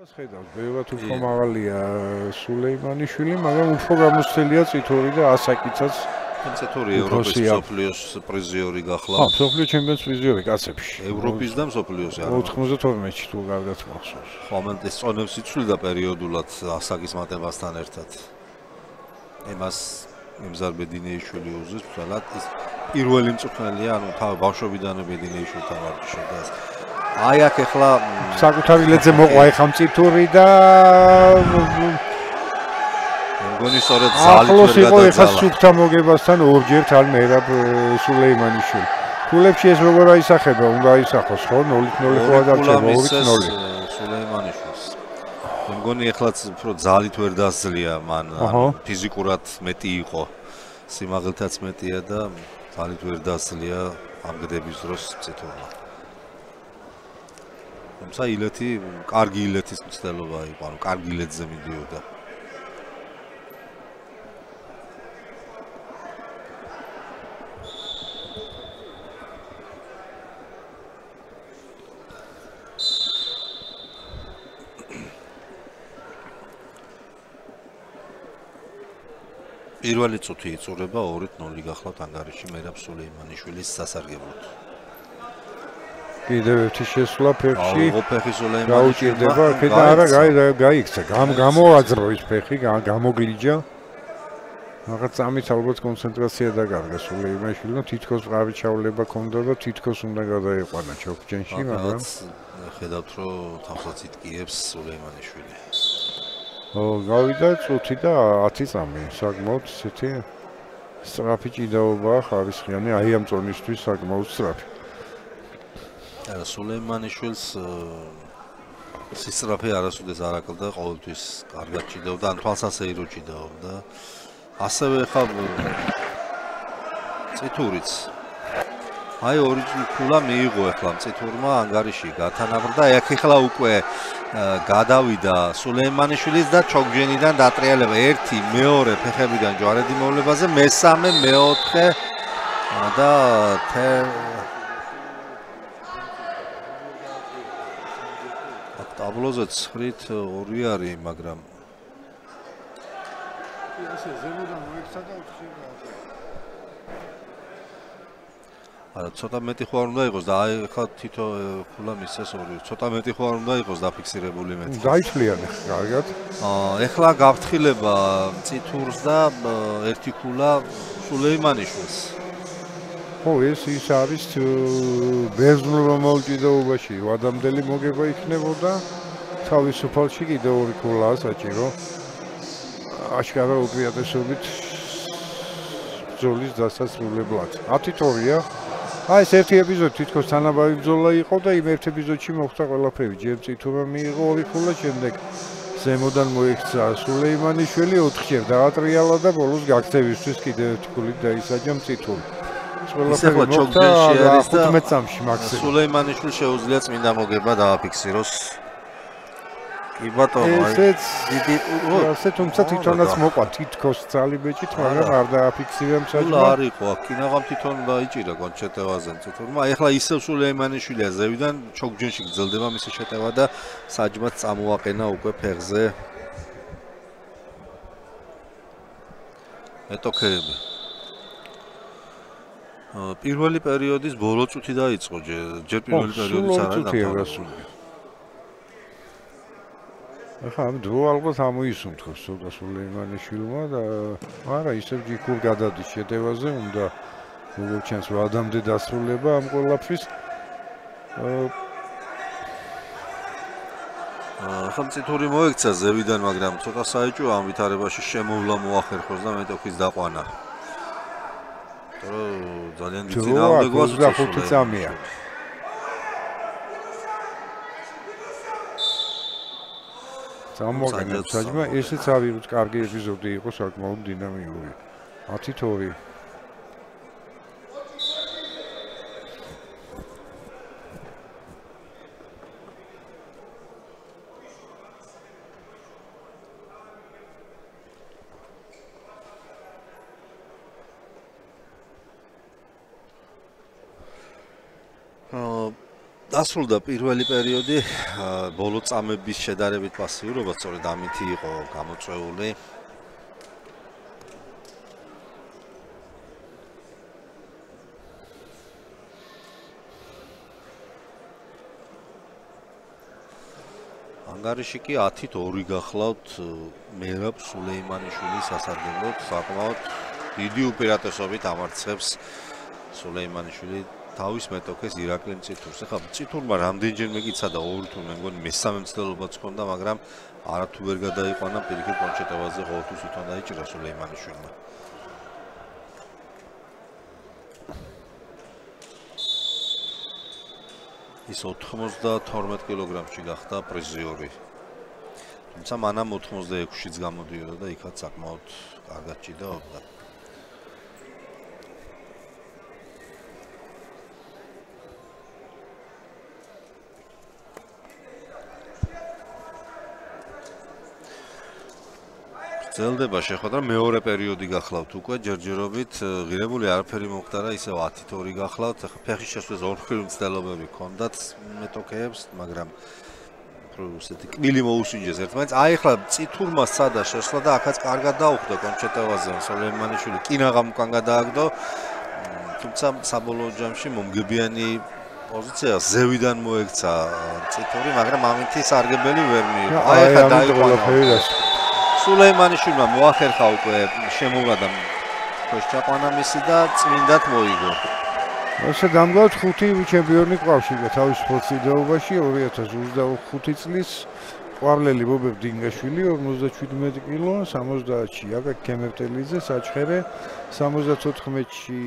ხედავს, ბევრად უფრო მაღალია სულეიმანიშვილი, მაგრამ უფრო გამოცდილია წითური და ასაკიცაც. წითური ევროპის მსოფლიოს პრიზიორი გახლა. მსოფლიო ჩემპიონის პრიზიორი კაცებში. ევროპის და მსოფლიოს არა. 92-ში თუ კარგად მახსოვს. ხო, ამან ეს წონებს იცვლიდა პერიოდულად ასაკის მატებასთან ერთად. იმას იმზარ ბედინეიშვილი უზის, თვალად ის პირველი მწვრთნელია, ანუ თავი ბავშვობიდანვე ბედინეიშვილთან ვარჯიშობდა. აი აქ ახლა საკუთარი ლედზე მოყვა ეხა მწითური და მგონი სწორედ ზალით ვერ ახლოს იყო ეხა გადაძალა. სუფთა მოგებასთან ორჯერ თან მერაბ სულეიმანიშვილი. ფულებში ეს როგორ აისახება, უნდა აისახოს ხო? 0-0 ხო ადარჩება 2-0. სულეიმანიშვილს. მგონი ახლაც უფრო ზალით ვერ დასძლია მან, ფიზიკურად მეტი იყო. სიმაღლითაც მეტია და ზალით ვერ დასძლია ამ გდების დროს წითურმა. თუმცა ილეთი, კარგი ილეთის მცდელობა იყო, ანუ კარგი ილეთზე მიდიოდა. პირველი წუთი იწურება 2-0 გახლავთ ანგარიში მერაბ სულეიმანიშვილის სასარგებლოდ. კიდევ ერთი შესვლა ფეხში. ფეხი სულეიმანიშვილმა გაუჭირდება, ფედა არა, გაიქცა. გამოაძრო ის ფეხი, გამოგლიჯა. რაღაც ამით ალბათ კონცენტრაცია დაკარგა სულეიმაშვილმა, თითქოს ყავი ჩავლება ჰქონდა და თითქოს უნდა გადაეყვანა ჩოქჯენში, მაგრამ ხედავთ რომ თავსაც იტკიებს სულეიმანიშვილი. გავიდა წუთი და 10 წამი, საკმაოდ ისეთი სწრაფი ჭიდაობაა ხარისხიანი, აი ამ წონისთვის საკმაოდ სწრაფი. არა სულეიმანიშვილს სისწრაფე არასოდეს არ აკლდა, ყოველთვის კარგად ჭიდაობდა, ან თვალსასეირო ჭიდაობდა. ასევე ხა წითურიც აი ორი ქულა მიიღო ახლა წითურმა ანგარიში გათანაბრდა აქ ახლა უკვე გადავიდა სულეიმანიშვილის და ჩოგჯენიდან დატრიალება 1 2 ფეხებიდან ჯვარედი მოვლებაზე მესამე მეოთხე და აქ ტაბლოზე 9-ით 2 არის მაგრამ ესე ზემოდან მოიქცა და უცხება. არა, ცოტა მეტი ხო არ უნდა იყოს და აი ხა თითო ქულა მისცეს ორი. ცოტა მეტი ხო არ უნდა იყოს დაფიქსირებული მეტი. დაითვლიან კარგად. ეხლა გაფრთხილება წითურს და ერთი ქულა სულეიმანიშვილს. ხო, ეს ის არის ბერძნულმა მოლჭიდაობაში, ვადამდელი მოგება იქნებოდა. თავისუფალში კიდევ ორი ქულაა საჭირო. აშკარა უპირატესობით ბრძოლის დასასრულებლად. 10-2-ია. აი ეს ერთი ეპიზოდი თითქოს თანაბარი ბრძოლა იყო და იმ ერთ ეპიზოდში მოხდა ყველაფერი. ჯერ წითურმა მიიღო ორი ქულა, შემდეგ ზემოდან მოიქცა სულეიმანიშვილი 4-ჯერ დაატრიალა და ბოლოს გაქცევისთვის კიდევ ერთი ქულით დაისაჯა წითური. ყველაფერი მოხდა 15 წამში მაქსიმუმ. სულეიმანიშვილს შეუძლია წმინდა მოგება დააფიქსიროს. კი ბატონო, ესე თუმცა თვითონაც მოყვა თითქოს ძალიბეჭით, მაგრამ არ დააფიქსირა მსაჯმა. არ იყო, კინაღამ თვითონ დაიჭირა კონჩეტევაზე წითურმა. ეხლა ისევ სულეიმანიშვილია ზევიდან ჩოგჯენში გრძელდება მისი შეტევა და საჯმაც წამოაყენა უკვე ფეხზე. ეტოქეები. პირველი პერიოდის ბოლო წუთი დაიწყო, ჯერ პირველი პერიოდის არ არის. ახლა ამ დრო ალბათ ამოისუნთქოს ცოტა სულეიმანიშვილმა და არა ისევ ჯიქურ გადადის შეტევაზე უნდა როგორც ჩანს ვადამდე დასრულება ამ ყველაფრის ახლა წითური მოექცა ზევიდან მაგრამ ცოტა საეჭვო ამ ვითარებაში შემოვლა მოახერხოს და მეტოქის დაყვანა ძალიან დიდი რაოდენობა 25 წამია ამოგენა საჯმა ესეც არის კარგი ეპიზოდი იყო საკმაოდ დინამიკური 10-2 დასრულდა პირველი პერიოდი, ბოლო წამების შედარებით პასიურობა, სწორედ ამითი იყო გამოწვეული. ანგარიში კი 10-ით 2 გახლავთ მერაბ სულეიმანიშვილის სასარგებლოდ, საკმაოდ დიდი უპირატესობით ამარცხებს სულეიმანიშვილი თავის მეტოქეს ირაკლი მწითურს. ახლა მწითურმა რამდენჯერმე გიცადა 2 თუ მე მგონი მესამე მცდელობაც ჰქონდა, მაგრამ არათუ ვერ გადაიყვანა პირიქით კონჩეტავაზე ყოველთვის თვითონ დაიჭირა სულეიმანიშვილმა. ის 92 კილოგრამში გახდა პრიზიორი. თუმცა მანამ 86-შიც გამოდიოდა და იქაც საკმაოდ კარგად ჭიდაობდა. გრძელდება შეხვედრა, მეორე პერიოდი გახლავთ უკვე ჯერჯერობით, ღირებული არაფერი მოხდა, ისევ 10-ით 2 გახლავთ. ახლა ფეხის შესვლას ორხრივი მცდელობები ჰქონდათ მეტოქეებს, მაგრამ ესეთი კბილი მოუსინჯეს ერთმანეთს. აი ახლა წითურმა სცადა შესვლა და ახაც კარგად დაუხვდა კონჩეტავაზე, სულეიმანიშვილი კინაღამ უკან გადააგდო. თუმცა საბოლოო ჯამში მომგებიანი პოზიცია ზევიდან მოექცა წითური, მაგრამ ამითი სარგებელი ვერ მიიღო. აი ახლა დაიყვანა. სულეიმანიშვილმა მოახერხა უკვე შემოვლა და ქოშჩაყვანა მისი და წმინდად მოიგო. ასე გამგავთ 5 ჩემპიონი ყავში და თავის სპორტსიდეობაში 2025 წლის ყვარლელი ბობებ დინგაშვილი 57 კილო, 70-ში აკაკ ქემერტელიძე, საჩხერე 74-ში